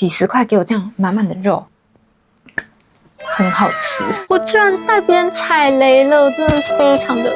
几十块给我这样满满的肉，很好吃。我居然带别人踩雷了，真的是非常的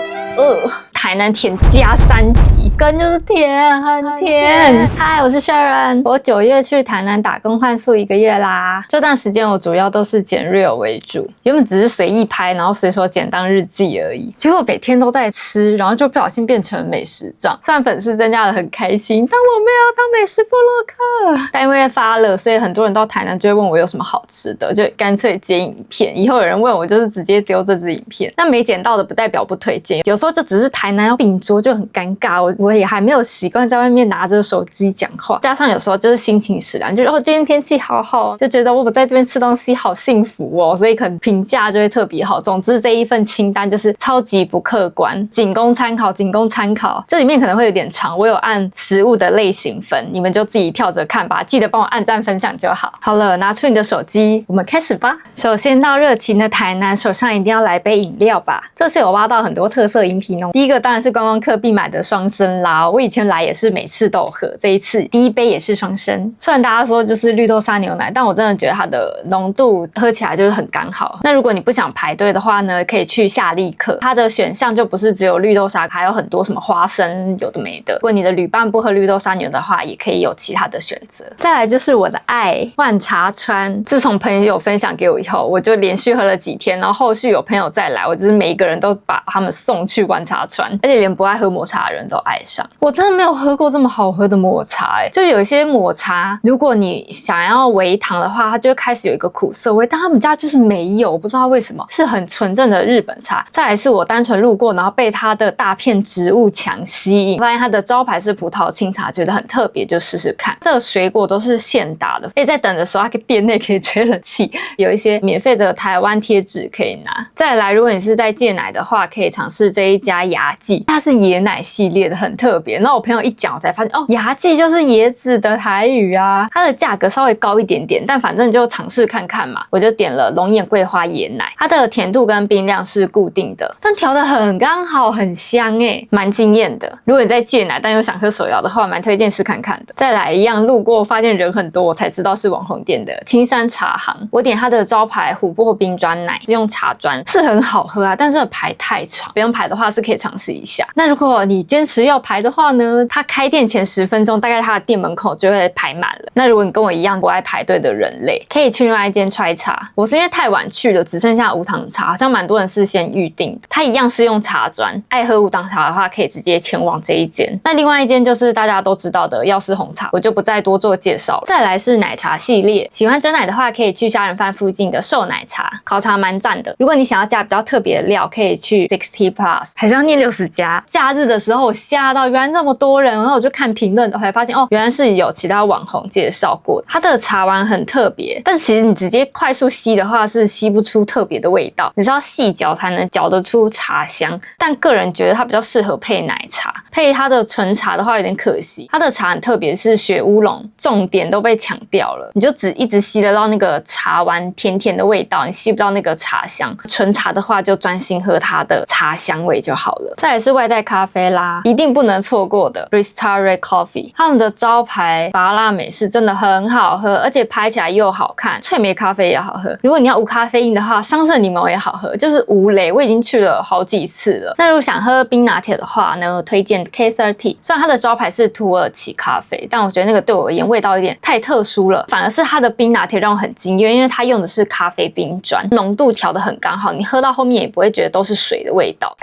台南甜加3级，根就是甜，很甜。嗨，我是 Sharon， 我9月去台南打工换宿1个月啦。这段时间我主要都是剪 Reel 为主，原本只是随意拍，然后随手剪当日记而已。结果每天都在吃，然后就不小心变成美食账。虽然粉丝增加了很开心，但我没有当美食部落客。但因为发了，所以很多人到台南就会问我有什么好吃的，就干脆接影片。以后有人问我，就是直接丢这支影片。但没剪到的不代表不推荐，有时候就只是台南要并桌就很尴尬，我也还没有习惯在外面拿着手机讲话，加上有时候就是心情使然，就今天天气好好，就觉得我在这边吃东西好幸福哦，所以可能评价就会特别好。总之这一份清单就是超级不客观，仅供参考，仅供参考。这里面可能会有点长，我有按食物的类型分，你们就自己跳着看吧，记得帮我按赞分享就好。好了，拿出你的手机，我们开始吧。首先到热情的台南，手上一定要来杯饮料吧。这次有挖到很多特色饮品哦。第一个当然是观光客必买的双生啦，我以前来也是每次都喝，这一次第一杯也是双生。虽然大家说就是绿豆沙牛奶，但我真的觉得它的浓度喝起来就是很刚好。那如果你不想排队的话呢，可以去夏利克，它的选项就不是只有绿豆沙，还有很多什么花生有的没的。如果你的旅伴不喝绿豆沙牛的话，也可以有其他的选择。再来就是我的爱万茶川，自从朋友分享给我以后，我就连续喝了几天，然后后续有朋友再来，我就是每一个人都把他们送去万茶川，而且连不爱喝抹茶的人都爱上。我真的没有喝过这么好喝的抹茶就有一些抹茶，如果你想要微糖的话，它就会开始有一个苦涩味，但他们家就是没有，我不知道为什么，是很纯正的日本茶。再来是我单纯路过，然后被它的大片植物墙吸引，发现它的招牌是葡萄清茶，觉得很特别，就试试看。它的水果都是现打的，在等的时候，它店内可以吹冷气，有一些免费的台湾贴纸可以拿。再来，如果你是在戒奶的话，可以尝试这一家牙记，它是椰奶系列的，很特别。那我朋友一讲，我才发现哦，牙记就是椰子的台语啊。它的价格稍微高一点点，但反正就尝试看看嘛。我就点了龙眼桂花椰奶，它的甜度跟冰量是固定的，但调得很刚好，很香蛮惊艳的。如果你在戒奶但又想喝手摇的话，蛮推荐试看看的。再来一样，路过发现人很多，我才知道是网红店的青山茶行。我点它的招牌琥珀冰砖奶，是用茶砖，是很好喝啊，但真的排太长。不用排的话是可以尝试一下。那如果你坚持要排的话呢，它开店前10分钟，大概它的店门口就会排满了。那如果你跟我一样不爱排队的人类，可以去另外一间try茶。我是因为太晚去了，只剩下无糖茶，好像蛮多人是先预定的。它一样是用茶砖，爱喝无糖茶的话，可以直接前往这一间。那另外一间就是大家都知道的药师红茶，我就不再多做介绍了。再来是奶茶系列，喜欢真奶的话，可以去虾仁饭附近的寿奶茶，烤茶蛮赞的。如果你想要加比较特别的料，可以去60 Plus， 还是要念60家。假日的时候我吓到，原来那么多人，然后我就看评论，我才发现哦，原来是有其他网红介绍过的。它的茶丸很特别，但其实你直接快速吸的话是吸不出特别的味道，你是要细嚼才能嚼得出茶香。但个人觉得它比较适合配奶茶，配它的纯茶的话有点可惜。它的茶很特别，是雪乌龙，重点都被抢掉了，你就只一直吸得到那个茶丸甜甜的味道，你吸不到那个茶香。纯茶的话就专心喝它的茶香味就好了。再来是外带咖啡啦，一定不能错过的 Brista Red Coffee， 他们的招牌芭乐美式真的很好喝，而且拍起来又好看。脆梅咖啡也好喝，如果你要无咖啡因的话，桑葚柠檬也好喝，就是无雷，我已经去了好几次了。那如果想喝冰拿铁的话呢，推荐 K30， 虽然它的招牌是土耳其咖啡，但我觉得那个对我而言味道有点太特殊了，反而是它的冰拿铁让我很惊艳，因为它用的是咖啡冰砖，浓度调得很刚好，你喝到后面也不会觉得都是水的味道。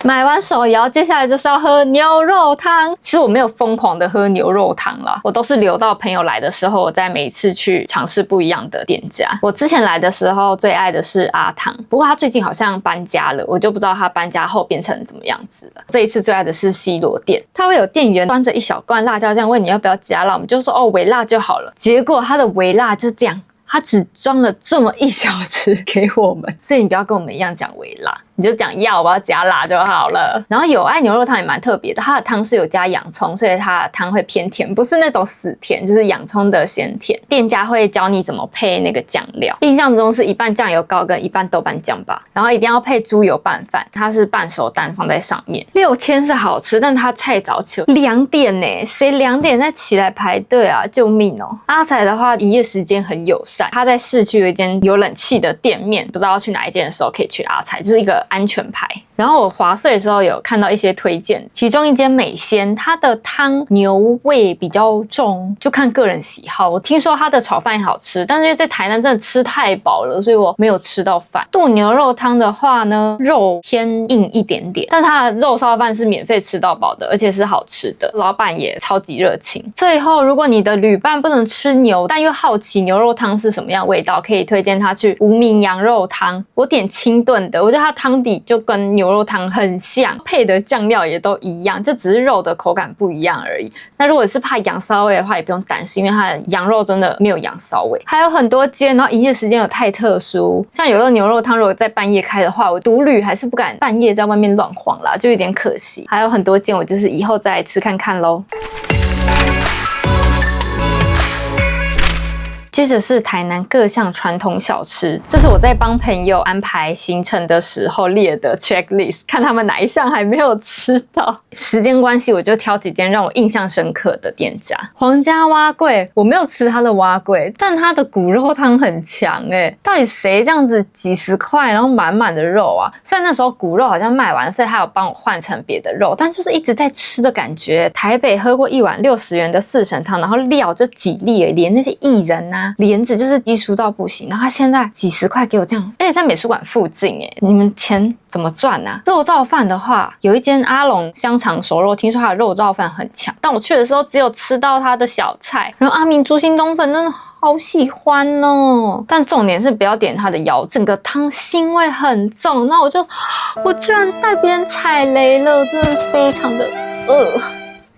买完手摇，接下来就是要喝牛肉汤。其实我没有疯狂的喝牛肉汤啦，我都是留到朋友来的时候，我再每一次去尝试不一样的店家。我之前来的时候最爱的是阿汤，不过他最近好像搬家了，我就不知道他搬家后变成怎么样子了。这一次最爱的是西罗店，他会有店员端着一小罐辣椒酱问你要不要加辣，我们就说哦微辣就好了。结果他的微辣就这样，他只装了这么一小匙给我们，所以你不要跟我们一样讲微辣。你就讲要我要加辣就好了。然后友爱牛肉汤也蛮特别的，它的汤是有加洋葱，所以它的汤会偏甜，不是那种死甜，就是洋葱的鲜甜。店家会教你怎么配那个酱料，印象中是一半酱油膏跟一半豆瓣酱吧。然后一定要配猪油拌饭，它是半熟蛋放在上面。6000是好吃，但它太早起，2点呢，谁2点再起来排队啊？救命哦！阿财的话，营业时间很友善，他在市区有一间有冷气的店面，不知道要去哪一间的时候可以去阿财，就是一个安全牌。然后我滑碎的时候有看到一些推荐，其中一间美鲜，它的汤牛味比较重，就看个人喜好。我听说它的炒饭也好吃，但是因为在台南真的吃太饱了，所以我没有吃到饭。炖牛肉汤的话呢，肉偏硬一点点，但它的肉烧饭是免费吃到饱的，而且是好吃的，老板也超级热情。最后，如果你的旅伴不能吃牛，但又好奇牛肉汤是什么样味道，可以推荐他去无名羊肉汤。我点清炖的，我觉得它汤底就跟牛肉汤很像，配的酱料也都一样，就只是肉的口感不一样而已。那如果是怕羊骚味的话，也不用担心，因为它的羊肉真的没有羊骚味。还有很多间，然后营业时间有太特殊，像有的牛肉汤如果在半夜开的话，我独旅还是不敢半夜在外面乱晃啦，就有点可惜。还有很多间，我就是以后再吃看看咯。接着是台南各项传统小吃，这是我在帮朋友安排行程的时候列的 checklist， 看他们哪一项还没有吃到。时间关系，我就挑几间让我印象深刻的店家。皇家蛙柜，我没有吃他的蛙柜，但他的骨肉汤很强欸，到底谁这样子几十块，然后满满的肉啊？虽然那时候骨肉好像卖完，所以他有帮我换成别的肉，但就是一直在吃的感觉。台北喝过一碗60元的4神汤，然后料就几粒而已，连那些艺人啊帘子就是低俗到不行，然后他现在几十块给我这样，而且在美术馆附近耶，你们钱怎么赚啊？肉燥饭的话，有一间阿龙香肠熟肉，听说他的肉燥饭很强，但我去的时候只有吃到他的小菜。然后阿明猪心冬粉真的好喜欢哦，但重点是不要点它的腰，整个汤腥味很重。那我居然带别人踩雷了，真的是非常的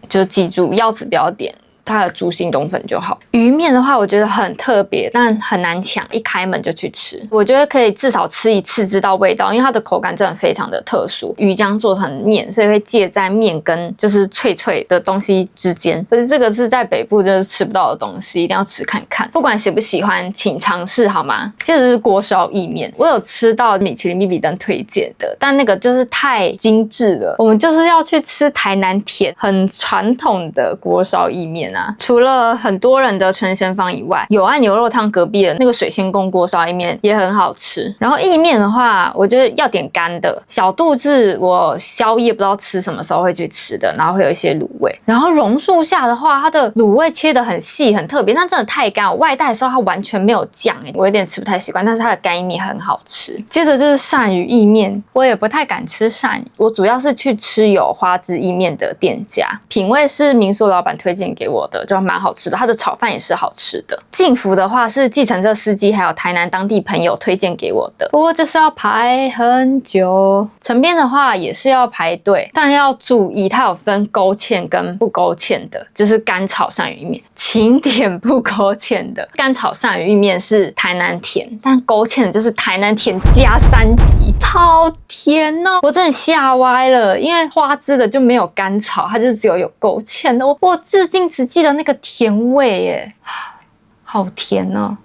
就记住腰子不要点。它的猪心冬粉就好。鱼面的话，我觉得很特别，但很难抢，一开门就去吃。我觉得可以至少吃一次知道味道，因为它的口感真的非常的特殊。鱼浆做成面，所以会介在面跟就是脆脆的东西之间。可是这个是在北部就是吃不到的东西，一定要吃看看。不管喜不喜欢，请尝试好吗？接着是锅烧意面，我有吃到米其林必比登推荐的，但那个就是太精致了。我们就是要去吃台南甜很传统的锅烧意面啊。除了很多人的纯鲜坊以外，友爱牛肉汤隔壁的那个水仙宫锅烧意面也很好吃。然后意面的话，我觉得要点干的，小肚是我宵夜不知道吃什么时候会去吃的，然后会有一些卤味。然后榕树下的话，它的卤味切得很细很特别，但真的太干，我外带的时候它完全没有酱我有点吃不太习惯，但是它的干意面很好吃。接着就是鳝鱼意面，我也不太敢吃鳝鱼，我主要是去吃有花枝意面的店家，品味是民宿老板推荐给我的，就蛮好吃的，它的炒饭也是好吃的。晋福的话是计程车司机还有台南当地朋友推荐给我的，不过就是要排很久。城边的话也是要排队，但要注意它有分勾芡跟不勾芡的，就是干炒鳝鱼意面，请点不勾芡的。干炒鳝鱼意面是台南甜，但勾芡就是台南甜加3级，好甜哦！我真的吓歪了，因为花枝的就没有干炒，它就只有勾芡的。我至今只记得那个甜味耶，好甜哦！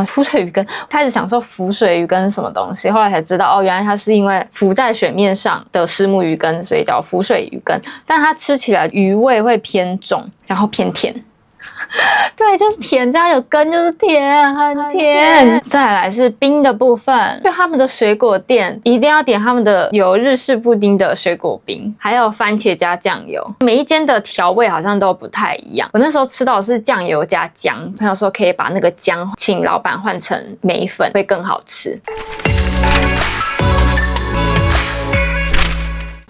浮水鱼羹，开始想说浮水鱼羹是什么东西，后来才知道哦，原来它是因为浮在水面上的虱目鱼羹，所以叫浮水鱼羹。但它吃起来鱼味会偏重，然后偏甜。对，就是甜加有根就是甜，很甜。再来是冰的部分，就他们的水果店一定要点他们的有日式布丁的水果冰，还有番茄加酱油。每一间的调味好像都不太一样。我那时候吃到的是酱油加姜，朋友说可以把那个姜请老板换成梅粉，会更好吃。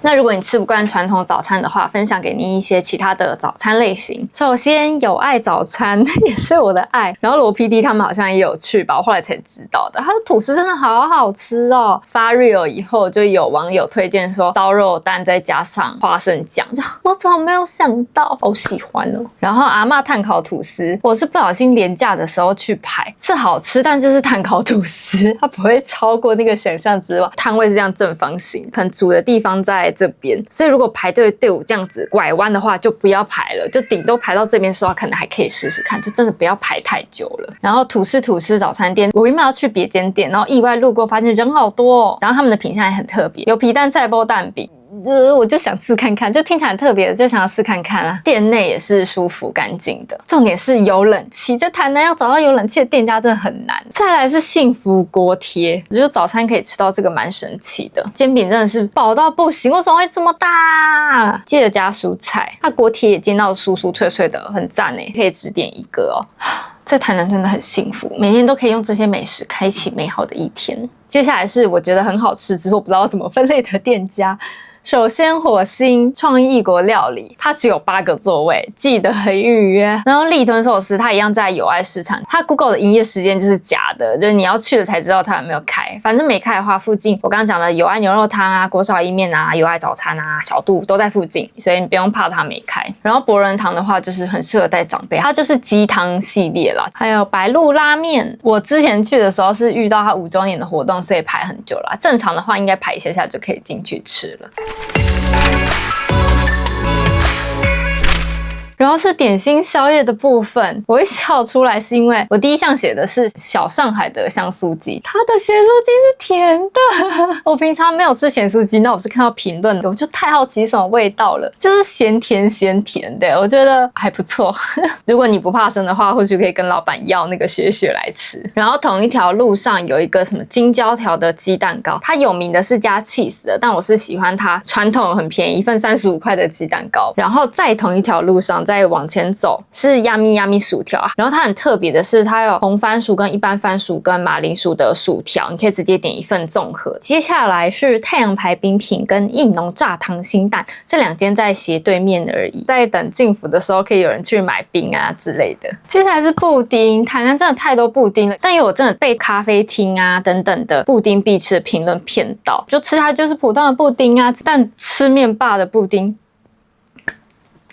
那如果你吃不惯传统早餐的话，分享给你一些其他的早餐类型。首先有爱早餐也是我的爱，然后罗 PD 他们好像也有去吧，我后来才知道的。它的吐司真的好好吃哦！发 real 以后就有网友推荐说烧肉蛋再加上花生酱，我怎么没有想到，好喜欢哦。然后阿嬷炭烤吐司，我是不小心廉价的时候去排，是好吃，但就是炭烤吐司，它不会超过那个想象之外。摊位是这样正方形，可能煮的地方在这边，所以如果排队队伍这样子拐弯的话，就不要排了，就顶多排到这边的时候，可能还可以试试看，就真的不要排太久了。然后吐司早餐店，我原本要去别间店，然后意外路过发现人好多哦，然后他们的品相也很特别，有皮蛋菜包蛋饼。我就想吃看看，就听起来很特别的，就想要吃看看啊。店内也是舒服干净的，重点是有冷气，在台南要找到有冷气的店家真的很难。再来是幸福锅贴，我觉得早餐可以吃到这个蛮神奇的。煎饼真的是饱到不行，为什么会这么大？记得加蔬菜，它锅贴也煎到酥酥脆脆的，很赞耶，可以只点一个哦。在台南真的很幸福，每天都可以用这些美食开启美好的一天。接下来是我觉得很好吃，只是我不知道怎么分类的店家。首先，火星创意异国料理，它只有8个座位，记得预约。然后立吞寿司，它一样在友爱市场，它 Google 的营业时间就是假的，就是你要去了才知道它有没有开。反正没开的话，附近我刚刚讲的友爱牛肉汤啊、国小意面啊、友爱早餐啊、小杜都在附近，所以你不用怕它没开。然后博仁堂的话，就是很适合带长辈，它就是鸡汤系列啦。还有白鹿拉面，我之前去的时候是遇到它5周年的活动，所以排很久啦。正常的话，应该排一下下就可以进去吃了。然后是点心宵夜的部分，我会笑出来是因为我第一项写的是小上海的香酥鸡，它的咸酥鸡是甜的。我平常没有吃咸酥鸡，那我是看到评论的，我就太好奇什么味道了，就是咸甜的，我觉得还不错。如果你不怕生的话，或许可以跟老板要那个雪来吃。然后同一条路上有一个什么金椒条的鸡蛋糕，它有名的是加 cheese 的，但我是喜欢它传统很便宜，1份35块的鸡蛋糕。然后在同一条路上再往前走是 Yummy 薯条啊，然后它很特别的是它有红番薯跟一般番薯跟马铃薯的薯条，你可以直接点一份综合。接下来是太阳牌冰品跟益农炸溏心蛋，这2间在斜对面而已，在等进府的时候可以有人去买冰啊之类的。接下来是布丁，台南真的太多布丁了，但因为我真的被咖啡厅啊等等的布丁必吃的评论骗到，就吃它就是普通的布丁啊，但吃面霸的布丁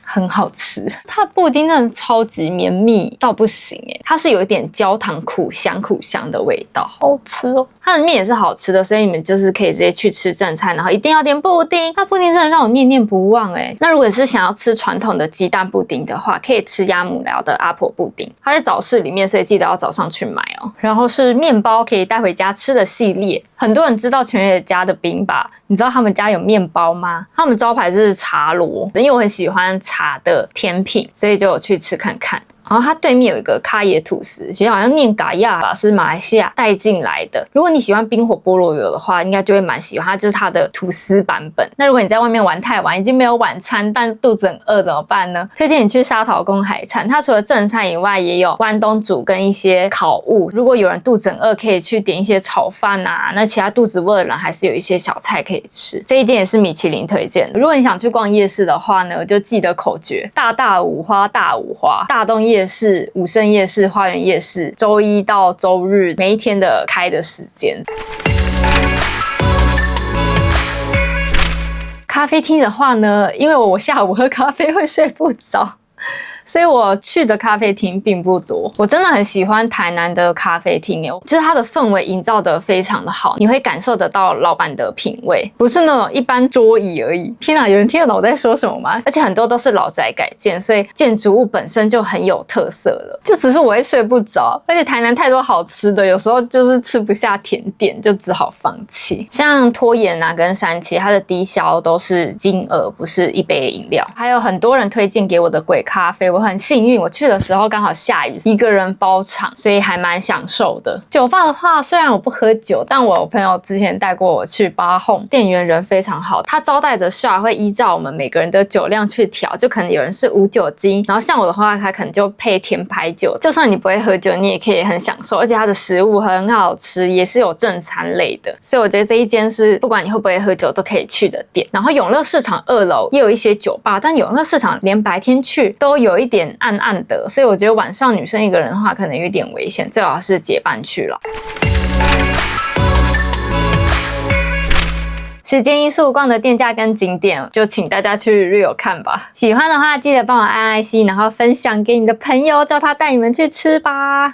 很好吃，它的布丁真的超级绵密到不行耶，它是有一点焦糖苦香的味道，好吃哦。它的面也是好吃的，所以你们就是可以直接去吃正餐，然后一定要点布丁。它布丁真的让我念念不忘耶。那如果是想要吃传统的鸡蛋布丁的话，可以吃鸭母寮的阿婆布丁，它在早市里面，所以记得要早上去买哦。然后是面包可以带回家吃的系列，很多人知道全野家的冰吧？你知道他们家有面包吗？他们招牌是茶螺，因为我很喜欢茶的甜品，所以就有去吃看看。然后它对面有一个咖椰吐司，其实好像念嘎亚吧，是马来西亚带进来的。如果你喜欢冰火菠萝油的话，应该就会蛮喜欢它，就是它的吐司版本。那如果你在外面玩太晚，已经没有晚餐，但肚子很饿怎么办呢？推荐你去沙头公海产，它除了正餐以外，也有关东煮跟一些烤物。如果有人肚子很饿，可以去点一些炒饭啊。那其他肚子饿的人还是有一些小菜可以吃。这一间也是米其林推荐的。如果你想去逛夜市的话呢，就记得口诀：大五花，大东夜市、武圣夜市、花园夜市，周一到周日每一天的开的时间。咖啡厅的话呢，因为我下午喝咖啡会睡不着，所以我去的咖啡厅并不多。我真的很喜欢台南的咖啡厅耶，就是它的氛围营造得非常的好，你会感受得到老板的品味，不是那种一般桌椅而已。天哪，有人听得懂我在说什么吗？而且很多都是老宅改建，所以建筑物本身就很有特色了。就只是我会睡不着，而且台南太多好吃的，有时候就是吃不下甜点，就只好放弃。像拖延啊跟山崎，它的低消都是金额，不是一杯饮料。还有很多人推荐给我的鬼咖啡，我很幸运，我去的时候刚好下雨，一个人包场，所以还蛮享受的。酒吧的话，虽然我不喝酒，但我朋友之前带过我去Bar Home，店员人非常好，他招待的 shot 会依照我们每个人的酒量去调，就可能有人是无酒精，然后像我的话，他可能就配甜白酒，就算你不会喝酒，你也可以很享受，而且它的食物很好吃，也是有正餐类的，所以我觉得这一间是不管你会不会喝酒都可以去的店。然后永乐市场2楼也有一些酒吧，但永乐市场连白天去都有一点暗暗的，所以我觉得晚上女生一个人的话可能有一点危险，最好是结伴去了。时间因素逛的店家跟景点，就请大家去 Real 看吧。喜欢的话记得帮我按爱心，然后分享给你的朋友，叫他带你们去吃吧。